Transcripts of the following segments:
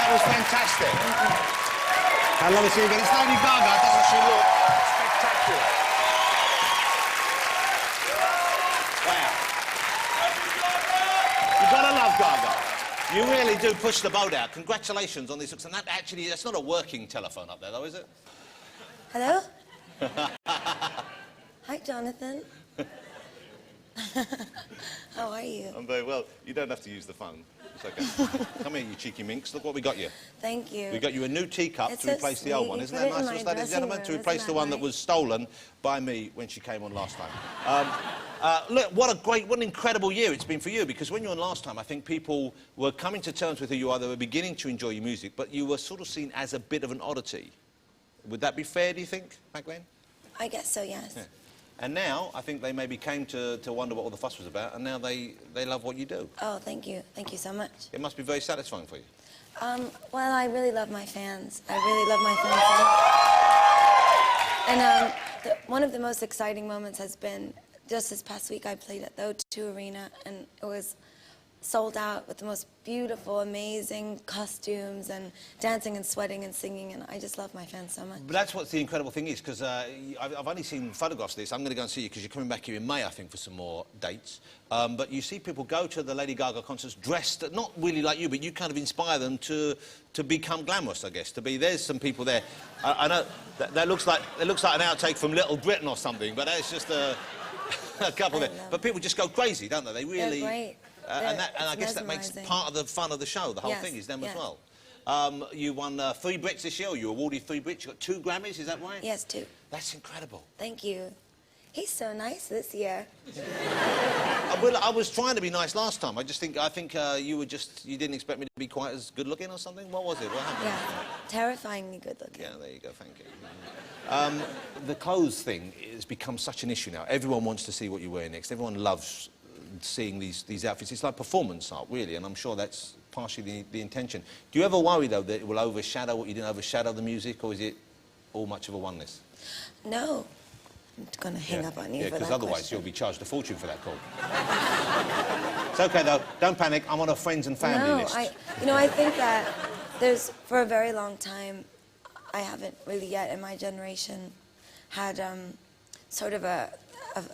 That was fantastic. I love to see you again. It's Lady Gaga, doesn't she look spectacular? Wow. You've got to love Gaga. You really do push the boat out. Congratulations on these looks. And that actually, that's not a working telephone up there, though, is it? Hello? Hi, Jonathan. How are you? I'm very well. You don't have to use the phone. It's okay. Come here, you cheeky minx. Look what we got you. Thank you. We got you a new teacup to replace the old one. Isn't that nice, ladies and gentlemen? To replace the one that was stolen by me when she came on last time. Look, what an incredible year it's been for you, because when you were on last time, I think people were coming to terms with who you are. They were beginning to enjoy your music, but you were sort of seen as a bit of an oddity. Would that be fair, do you think, back then? I guess so, yes. Yeah. And now, I think they maybe came to wonder what all the fuss was about, and now they love what you do. Oh, thank you. Thank you so much. It must be very satisfying for you. Well, I really love my fans. I really love my fans. And one of the most exciting moments has been, just this past week, I played at the O2 Arena, and it was sold out with the most beautiful, amazing costumes and dancing and sweating and singing, and I just love my fans so much. But that's what the incredible thing is, because I've only seen photographs of this. I'm going to go and see you because you're coming back here in May, I think, for some more dates. But you see people go to the Lady Gaga concerts dressed, not really like you, but you kind of inspire them to become glamorous, I guess, to be... There's some people there. I know that looks like an outtake from Little Britain or something, but that's just a couple there. But people just go crazy, don't they? They really... They're great. And I guess that makes part of the fun of the show. The whole thing is them as well. You won 3 Brits this year. You awarded 3 Brits. You got 2 Grammys. Is that right? Yes, 2. That's incredible. Thank you. He's so nice this year. Well, I was trying to be nice last time. I think you didn't expect me to be quite as good looking or something. What was it? What happened? Yeah, terrifyingly good looking. Yeah, there you go. Thank you. The clothes thing has become such an issue now. Everyone wants to see what you wear next. Everyone loves seeing these outfits. It's like performance art, really, and I'm sure that's partially the intention. Do you ever worry, though, that it will overshadow what you didn't overshadow the music, or is it all much of a oneness? No. I'm going to hang up on you for that because otherwise question. you'll be charged a fortune for that call. It's OK, though. Don't panic. I'm on a friends and family list. I think that for a very long time, I haven't really yet in my generation had sort of a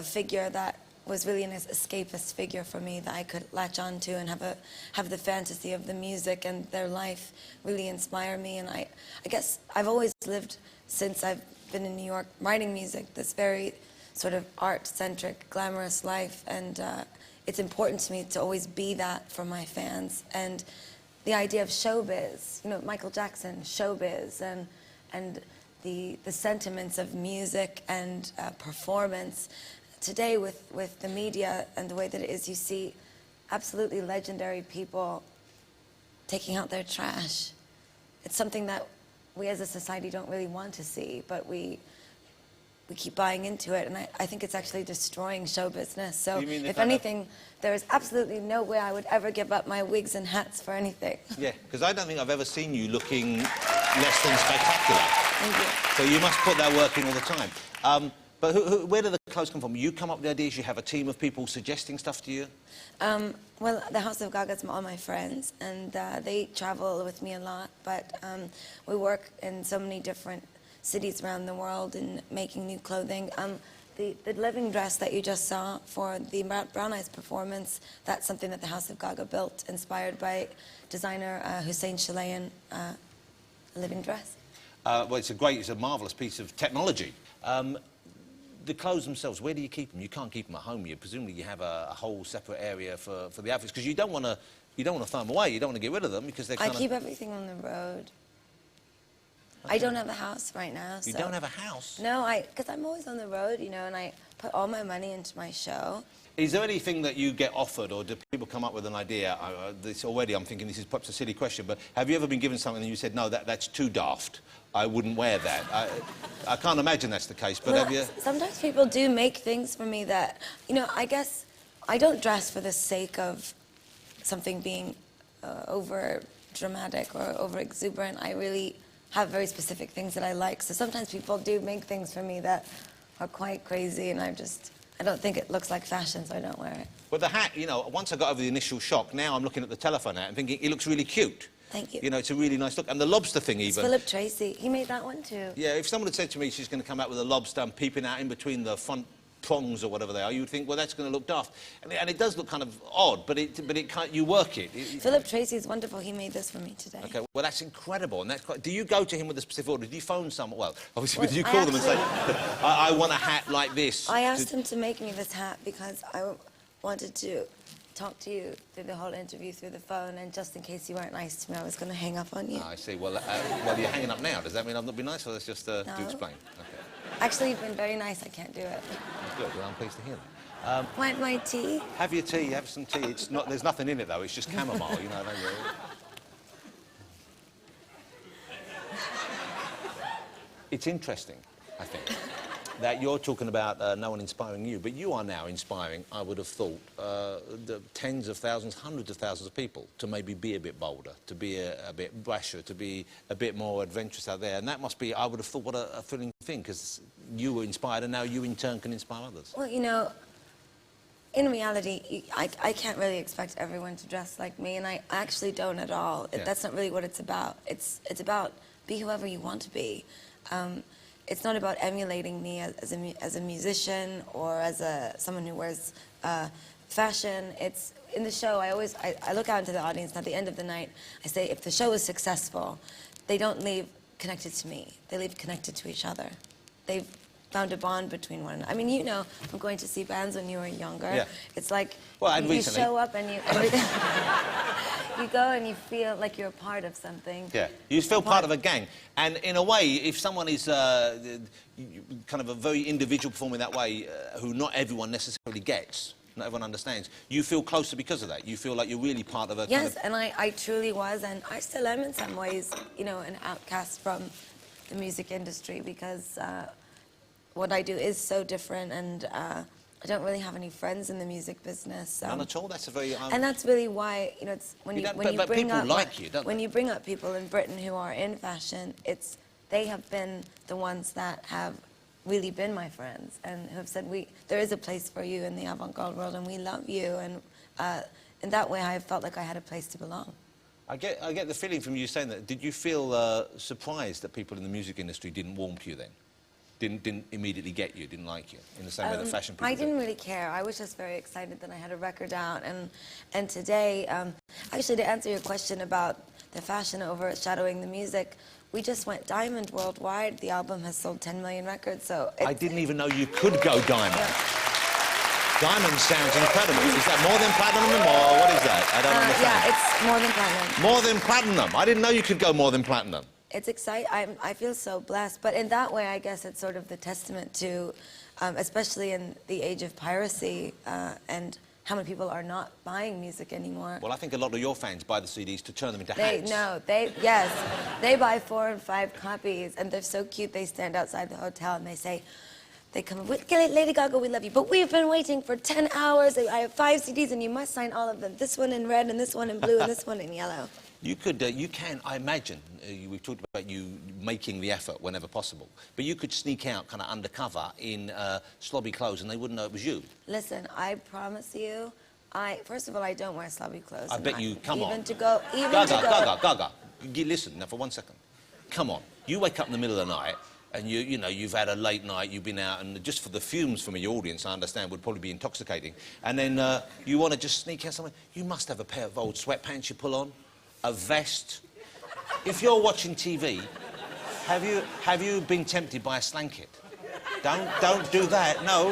figure that was really an escapist figure for me that I could latch on to and have the fantasy of the music and their life really inspire me. And I guess I've always lived, since I've been in New York writing music, this very sort of art-centric, glamorous life, and it's important to me to always be that for my fans. And the idea of showbiz, Michael Jackson, showbiz, and the sentiments of music and performance. Today, with the media and the way that it is, you see absolutely legendary people taking out their trash. It's something that we as a society don't really want to see, but we keep buying into it, and I think it's actually destroying show business. So, if anything, there is absolutely no way I would ever give up my wigs and hats for anything. Yeah, because I don't think I've ever seen you looking less than spectacular. Thank you. So you must put that work in all the time. But where do the clothes come from? You come up with the ideas, you have a team of people suggesting stuff to you? Well, the House of Gaga is all my friends, and they travel with me a lot, but we work in so many different cities around the world in making new clothing. The living dress that you just saw for the Brown Eyes performance, that's something that the House of Gaga built, inspired by designer Hussein Chalayan, living dress. Well, it's a marvellous piece of technology. The clothes themselves, where do you keep them? You can't keep them at home. Presumably you have a whole separate area for the outfits, because you don't want to throw them away. You don't want to get rid of them because they're kind of... I keep everything on the road. Okay. I don't have a house right now. You don't have a house? No, because I'm always on the road, and I put all my money into my show. Is there anything that you get offered, or do people come up with an idea? I'm thinking this is perhaps a silly question, but have you ever been given something and you said, no, that's too daft, I wouldn't wear that? I can't imagine that's the case, but have you... Sometimes people do make things for me that, I guess I don't dress for the sake of something being over dramatic or over exuberant. I really have very specific things that I like. So sometimes people do make things for me that are quite crazy, and I don't think it looks like fashion, so I don't wear it. Well, the hat, once I got over the initial shock, now I'm looking at the telephone hat and thinking it looks really cute. Thank you. You know, it's a really nice look. And the lobster thing, It's even. Philip Tracy. He made that one too. Yeah, if someone had said to me she's going to come out with a lobster and peeping out in between the front prongs or whatever they are, you would think, well, that's going to look daft. And it does look kind of odd, but it can't, you work it. Philip Tracy is wonderful. He made this for me today. Okay, well, that's incredible. And that's quite, do you go to him with a specific order? Do you phone someone? Well, obviously, do you call them and say, I want a hat like this? I asked him to make me this hat because I wanted to talk to you through the whole interview through the phone, and just in case you weren't nice to me, I was going to hang up on you. Oh, I see. Well, you're hanging up now. Does that mean I've not been nice, or that's just to explain? Okay. Actually, you've been very nice. I can't do it. Good. Well, I'm pleased to hear that. Want my tea? Have your tea. Have some tea. It's not. There's nothing in it though. It's just chamomile. You know. Don't you? It's interesting, I think, that you're talking about no one inspiring you, but you are now inspiring, I would have thought, the tens of thousands, hundreds of thousands of people to maybe be a bit bolder, to be a bit brasher, to be a bit more adventurous out there. And that must be, I would have thought, what a thrilling thing, because you were inspired and now you in turn can inspire others. Well, you know, in reality, I can't really expect everyone to dress like me, and I actually don't at all. Yeah. That's not really what it's about. It's about be whoever you want to be. It's not about emulating me as a musician or as someone who wears fashion. It's in the show. I look out into the audience, and at the end of the night, I say, if the show is successful, they don't leave connected to me. They leave connected to each other. They've found a bond between one another. I mean, you know, from going to see bands when you were younger. Yeah. It's like you show up and you go and you feel like you're a part of something. Yeah, you feel part of a gang. And in a way, if someone is kind of a very individual performing that way, who not everyone necessarily gets, not everyone understands, you feel closer because of that. You feel like you're really part of a Yes, and I truly was, and I still am in some ways, you know, an outcast from the music industry, because what I do is so different, and I don't really have any friends in the music business. None at all. That's a very. And that's really why, you know, it's when you bring people up like you, don't when they? you bring up people in Britain who are in fashion, they have been the ones that have really been my friends and who have said there is a place for you in the avant-garde world, and we love you, and in that way I felt like I had a place to belong. I get the feeling from you saying that. Did you feel surprised that people in the music industry didn't warm to you then? Didn't immediately get you, didn't like you, in the same way that fashion people I didn't did? really care. I was just very excited that I had a record out, and today, actually, to answer your question about the fashion overshadowing the music, we just went diamond worldwide. The album has sold 10 million records, so I didn't even know you could go diamond. Yeah. Diamond sounds incredible. Is that more than platinum, or what is that? I don't understand. Yeah, it's more than platinum. More than platinum? I didn't know you could go more than platinum. It's exciting. I feel so blessed. But in that way, I guess it's sort of the testament to, especially in the age of piracy and how many people are not buying music anymore. Well, I think a lot of your fans buy the CDs to turn them into hats. Yes. They buy 4 and 5 copies, and they're so cute. They stand outside the hotel and they say, they come, Lady Gaga, we love you, but we've been waiting for 10 hours. I have 5 CDs, and you must sign all of them. This one in red, and this one in blue, and this one in yellow. You can, I imagine, we've talked about you making the effort whenever possible, but you could sneak out kind of undercover in slobby clothes and they wouldn't know it was you. Listen, I promise you, first of all, I don't wear slobby clothes. I bet you, come on. Gaga. Listen, now for 1 second. Come on. You wake up in the middle of the night and you know, you've had a late night, you've been out, and just for the fumes from your audience, I understand, would probably be intoxicating. And then you want to just sneak out somewhere. You must have a pair of old sweatpants you pull on. A vest. If you're watching TV, have you been tempted by a slanket? Don't do that. No.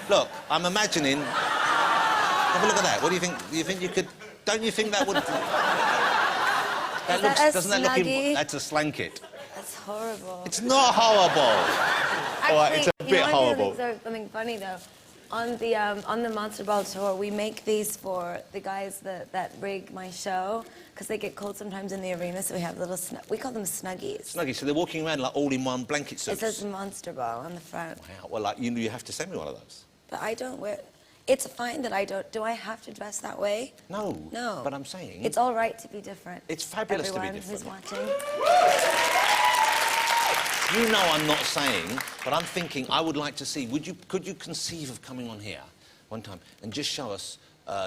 Look, I'm imagining. Have a look at that. What do you think? Do you think you could? Don't you think that would? Doesn't that look? That's a slanket. That's horrible. It's not horrible. Actually, it's a bit horrible. Something funny though. On the Monster Ball tour, we make these for the guys that rig my show, because they get cold sometimes in the arena, so we have little, we call them Snuggies. Snuggies, so they're walking around like all-in-one blanket suits. It says Monster Ball on the front. Wow, well, like, you have to send me one of those. But I don't wear, it's fine that I don't, do I have to dress that way? No. No. But I'm saying... It's all right to be different. It's fabulous to be different. Everyone who's watching. You know I'm not saying, but I'm thinking I would like to see, could you conceive of coming on here one time and just show us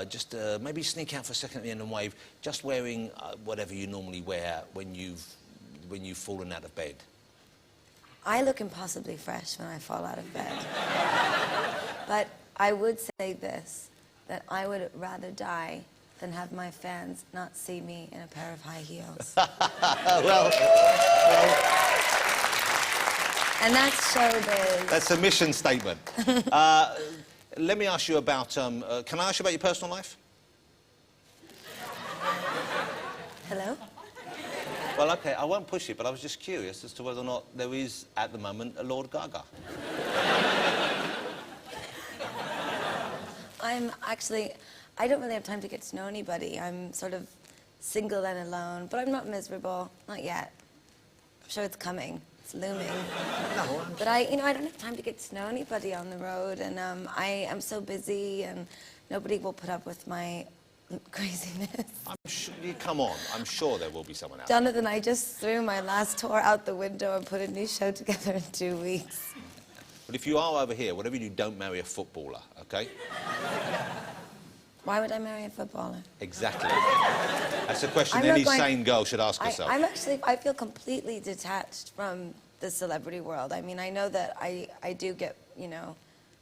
just maybe sneak out for a second at the end and wave, just wearing whatever you normally wear when you've fallen out of bed? I look impossibly fresh when I fall out of bed. But I would say this, that I would rather die than have my fans not see me in a pair of high heels. well, And that's showbiz. that's a mission statement. Let me ask you about, can I ask you about your personal life? Hello? Well, OK, I won't push it, but I was just curious as to whether or not there is, at the moment, a Lord Gaga. I don't really have time to get to know anybody. I'm sort of single and alone, but I'm not miserable, not yet. I'm sure it's coming, it's looming. No, But I don't have time to get to know anybody on the road, and I am so busy, and nobody will put up with my craziness. I'm sure, come on, I'm sure there will be someone out there. Jonathan, I just threw my last tour out the window and put a new show together in 2 weeks. But if you are over here, whatever you do, don't marry a footballer, OK? Why would I marry a footballer? Exactly. That's a question any sane girl should ask herself. I feel completely detached from the celebrity world. I mean, I know that I do get,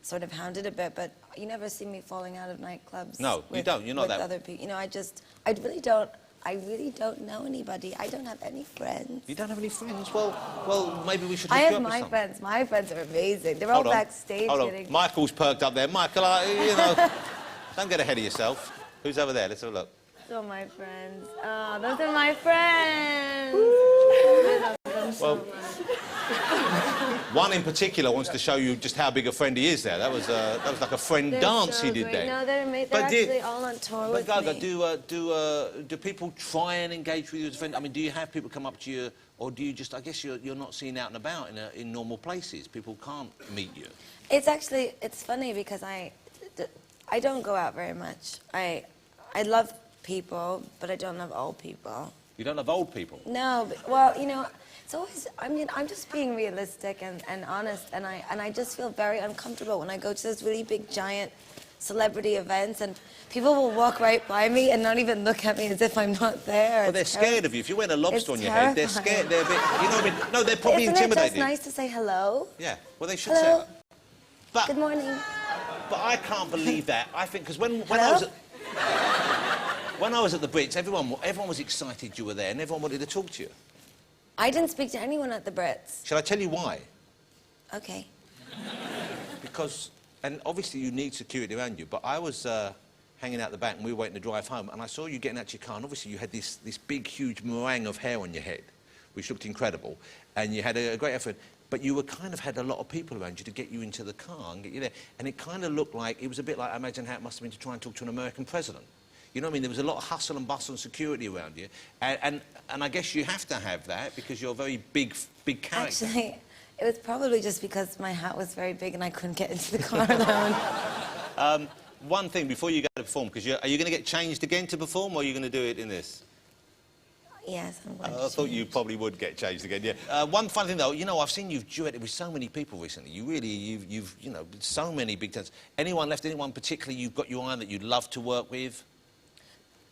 sort of hounded a bit, but you never see me falling out of nightclubs. No, you don't. You're not that. Other people. I really don't know anybody. I don't have any friends. You don't have any friends? Well, maybe we should hook I you have up with my some. friends. My friends are amazing. They're all backstage getting... Michael's perked up there. Michael, don't get ahead of yourself. Who's over there? Let's have a look. Those are my friends. Oh, those are my friends. I love them so much. One in particular wants to show you just how big a friend he is there. That was like a friend dance he did there. No, they're actually all on tour with Gaga, me. do people try and engage with you as a friend? I mean, do you have people come up to you, or do you just? I guess you're not seen out and about in normal places. People can't meet you. It's funny because I don't go out very much. I love people, but I don't love old people. You don't love old people? No, well, it's always, I'm just being realistic and honest, and I just feel very uncomfortable when I go to those really big, giant celebrity events, and people will walk right by me and not even look at me as if I'm not there. Well, they're scared of you. If you're wearing a lobster on your head, they're scared. They're a bit, you know what I mean? No, they're probably intimidated. Isn't it just nice to say hello? Yeah, well, they should Hello? say that. But, Good morning. But I can't believe that. I think, because when I was at the Brits, everyone was excited you were there, and everyone wanted to talk to you. I didn't speak to anyone at the Brits. Shall I tell you why? Okay. Because, and obviously you need security around you, but I was hanging out the back and we were waiting to drive home, and I saw you getting out to your car, and obviously you had this big, huge meringue of hair on your head, which looked incredible, and you had a great effort, but you kind of had a lot of people around you to get you into the car and get you there, and it kind of looked like, it was a bit like, I imagine how it must have been to try and talk to an American president. You know what I mean? There was a lot of hustle and bustle and security around you. And I guess you have to have that because you're a very big character. Actually, it was probably just because my hat was very big and I couldn't get into the car alone. One thing before you go to perform, because are you going to get changed again to perform, or are you going to do it in this? Yes, I'm going to I thought you probably would get changed again, yeah. One fun thing, though, I've seen you've duetted with so many people recently. You've so many big talents. Anyone particularly you've got your eye on that you'd love to work with?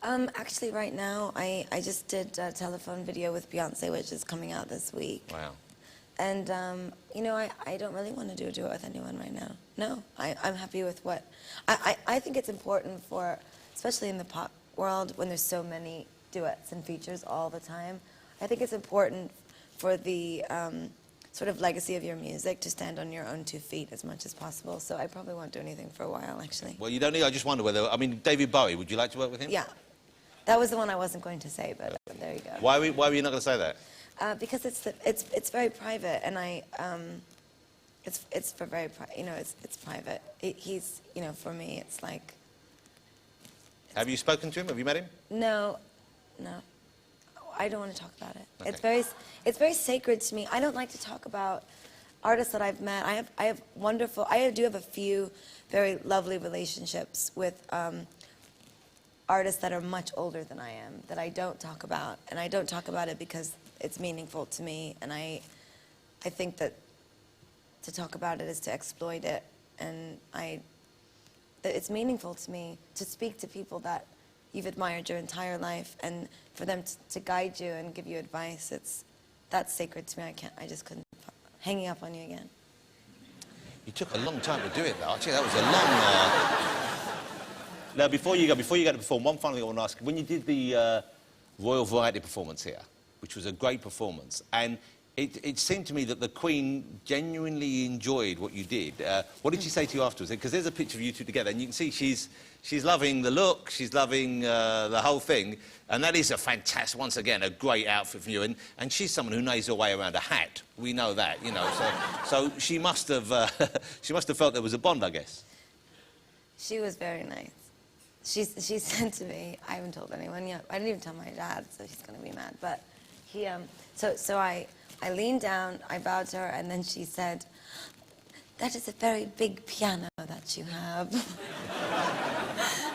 Actually, right now, I just did a telephone video with Beyonce, which is coming out this week. Wow. And, I don't really want to do a duet with anyone right now. No, I'm happy with what... I think it's important for, especially in the pop world, when there's so many duets and features all the time, I think it's important for the sort of legacy of your music to stand on your own 2 feet as much as possible. So I probably won't do anything for a while, actually. Well, you don't need... I just wonder whether... I mean, David Bowie, would you like to work with him? Yeah. That was the one I wasn't going to say, but there you go. Why were you not going to say that? Because it's very private, and it's for very it's private. He's for me it's like. Have you spoken to him? Have you met him? No. I don't want to talk about it. Okay. It's very sacred to me. I don't like to talk about artists that I've met. I do have a few very lovely relationships with artists that are much older than I am that I don't talk about, and I don't talk about it because it's meaningful to me, and I think that to talk about it is to exploit it, and it's meaningful to me to speak to people that you've admired your entire life, and for them to guide you and give you advice. That's sacred to me. I just couldn't. Hanging up on you again. You took a long time to do it, though. Actually, that was a long... Now, before you go to perform, one final thing I want to ask. When you did the Royal Variety performance here, which was a great performance, and it seemed to me that the Queen genuinely enjoyed what you did. What did she say to you afterwards? Because there's a picture of you two together, and you can see she's loving the look, she's loving the whole thing, and that is a fantastic, once again, a great outfit for you. And she's someone who knows her way around a hat. We know that, you know. So she must have felt there was a bond, I guess. She was very nice. She said to me, I haven't told anyone yet. I didn't even tell my dad, so he's going to be mad. But he, so I leaned down, I bowed to her, and then she said, "That is a very big piano that you have."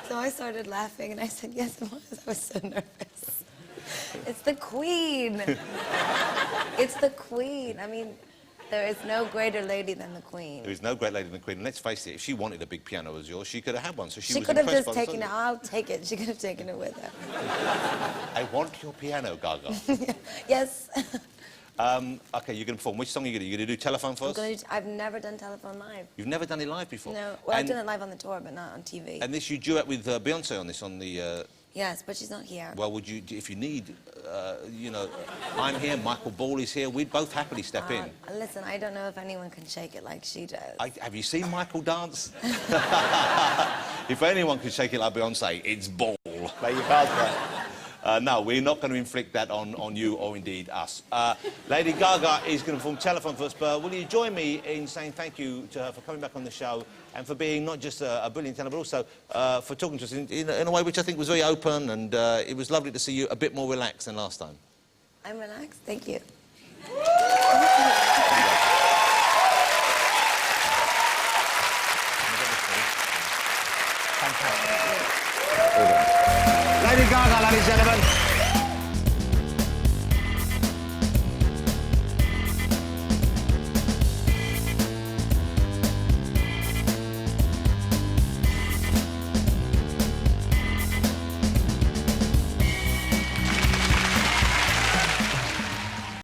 So I started laughing, and I said, "Yes, it was." I was so nervous. It's the Queen. It's the Queen. I mean, there is no greater lady than the Queen. There is no great lady than the Queen. And let's face it, if she wanted a big piano as yours, she could have had one. So she was could have impressed just by the taken it. size. I'll take it. She could have taken it with her. I want your piano, Gaga. Yes. OK, you're going to perform. Which song are you going to do? You're going to do Telephone for us? I've never done Telephone live. You've never done it live before? No. Well, I've done it live on the tour, but not on TV. And this, you duet with Beyonce on this, on the... Yes, but she's not here. Well, would you, if you need, you know, I'm here, Michael Ball is here, we'd both happily step in. Listen, I don't know if anyone can shake it like she does. Have you seen Michael dance? If anyone can shake it like Beyonce, it's Ball. But you can't, right? No, we're not going to inflict that on you or indeed us. Lady Gaga is going to perform Telephone for us, but will you join me in saying thank you to her for coming back on the show and for being not just a brilliant tenor, but also for talking to us in a way which I think was very open, and it was lovely to see you a bit more relaxed than last time. I'm relaxed, thank you. Lady Gaga, ladies and gentlemen.